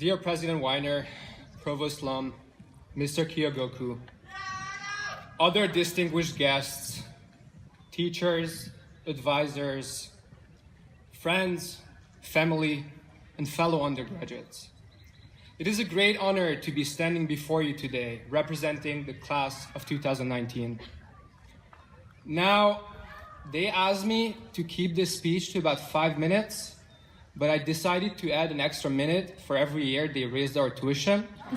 Dear President Weiner, Provost Lum, Mr. Kyogoku, other distinguished guests, teachers, advisors, friends, family, and fellow undergraduates. It is a great honor to be standing before you today, representing the class of 2019. Now, they asked me to keep this speech to about 5 minutes, but I decided to add an extra minute for every year they raised our tuition. So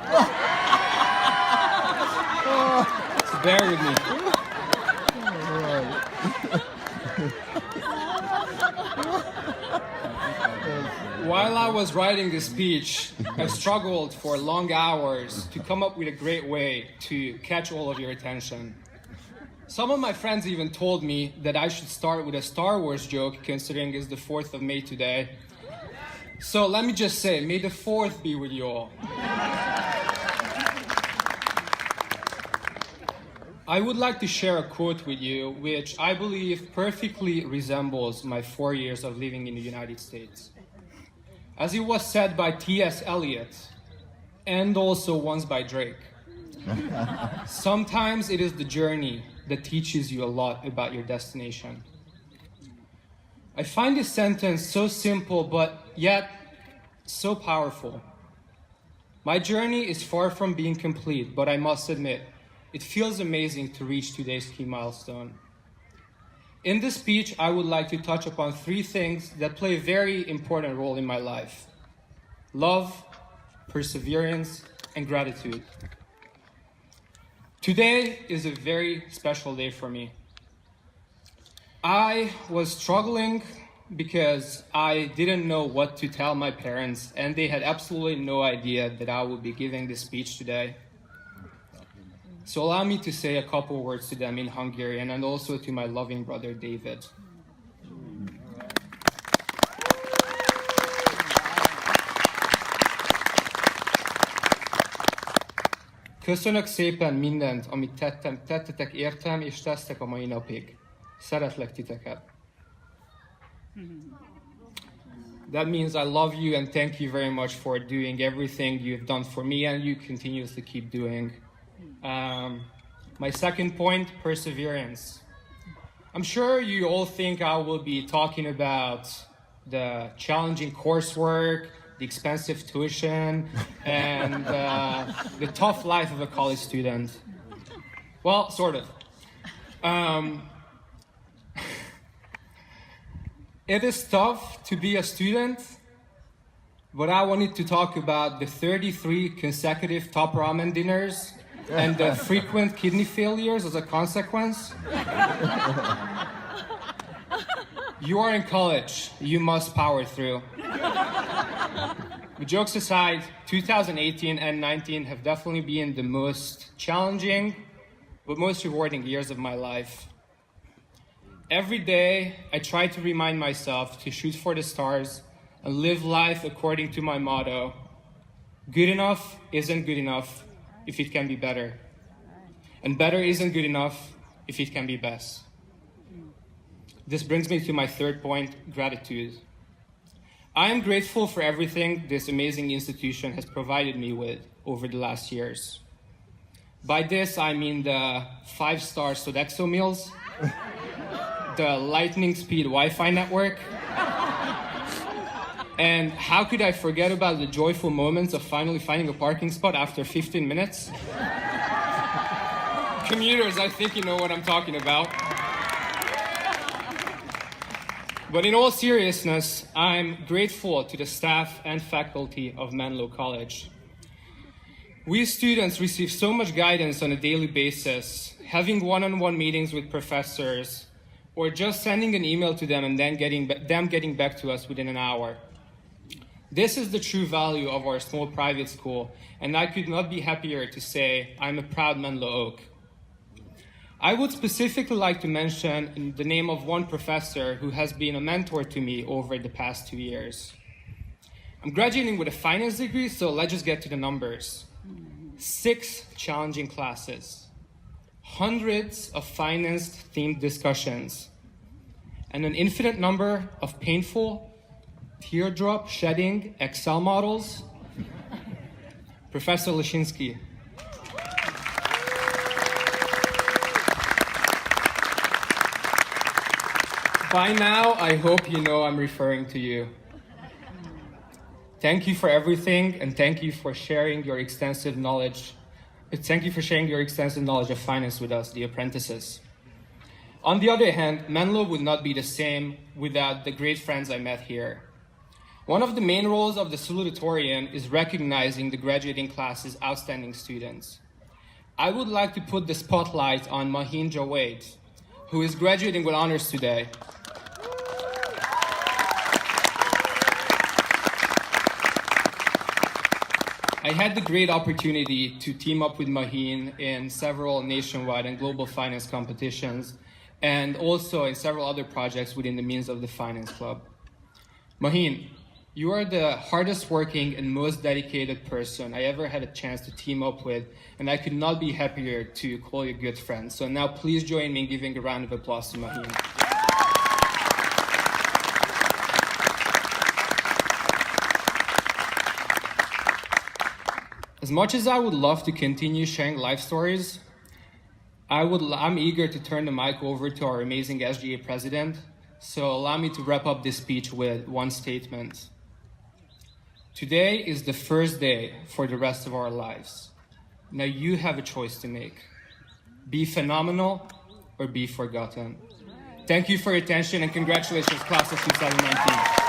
bear with me. While I was writing this speech, I struggled for long hours to come up with a great way to catch all of your attention. Some of my friends even told me that I should start with a Star Wars joke, considering it's the 4th of May today. So let me just say, may the 4th be with you all. I would like to share a quote with you, which I believe perfectly resembles my 4 years of living in the United States. As it was said by T.S. Eliot, and also once by Drake, sometimes it is the journey that teaches you a lot about your destination. I find this sentence so simple, but yet so powerful. My journey is far from being complete, but I must admit, it feels amazing to reach today's key milestone. In this speech, I would like to touch upon 3 things that play a very important role in my life: love, perseverance, and gratitude. Today is a very special day for me. I was struggling because I didn't know what to tell my parents, and they had absolutely no idea that I would be giving this speech today. So allow me to say a couple words to them in Hungarian and also to my loving brother David. Köszönök szépen mindent, amit tettetek értem és tesztek a mai napig. Szeretlek titeket. That means I love you and thank you very much for doing everything you've done for me and you continuously keep doing. My second point, perseverance. I'm sure you all think I will be talking about the challenging coursework, the expensive tuition, and the tough life of a college student. Well, sort of. It is tough to be a student, but I wanted to talk about the 33 consecutive top ramen dinners and the frequent kidney failures as a consequence. You are in college. You must power through. But jokes aside, 2018 and 19 have definitely been the most challenging but most rewarding years of my life. Every day, I try to remind myself to shoot for the stars and live life according to my motto: good enough isn't good enough if it can be better. And better isn't good enough if it can be best. This brings me to my third point, gratitude. I am grateful for everything this amazing institution has provided me with over the last years. By this, I mean the 5-star Sodexo meals, the lightning speed Wi-Fi network, and how could I forget about the joyful moments of finally finding a parking spot after 15 minutes? Commuters, I think you know what I'm talking about. But in all seriousness, I'm grateful to the staff and faculty of Menlo College. We students receive so much guidance on a daily basis, having one-on-one meetings with professors, or just sending an email to them and then getting back to us within an hour. This is the true value of our small private school, and I could not be happier to say I'm a proud Menlo Oak. I would specifically like to mention the name of one professor who has been a mentor to me over the past 2 years. I'm graduating with a finance degree, so let's just get to the numbers. 6 challenging classes, hundreds of finance-themed discussions, and an infinite number of painful, teardrop-shedding Excel models Professor Lashinsky. By now, I hope you know I'm referring to you. Thank you for everything, and thank you for sharing your extensive knowledge. Thank you for sharing your extensive knowledge of finance with us, the apprentices. On the other hand, Menlo would not be the same without the great friends I met here. One of the main roles of the Salutatorian is recognizing the graduating class's outstanding students. I would like to put the spotlight on Mahin Jawed, who is graduating with honors today. I had the great opportunity to team up with Mahin in several nationwide and global finance competitions, and also in several other projects within the means of the Finance Club. Mahin, you are the hardest working and most dedicated person I ever had a chance to team up with, and I could not be happier to call you a good friend. So now please join me in giving a round of applause to Mahin. As much as I would love to continue sharing life stories, I'm eager to turn the mic over to our amazing SGA president. So allow me to wrap up this speech with one statement. Today is the first day for the rest of our lives. Now you have a choice to make. Be phenomenal or be forgotten. Thank you for your attention and congratulations, class of 2019.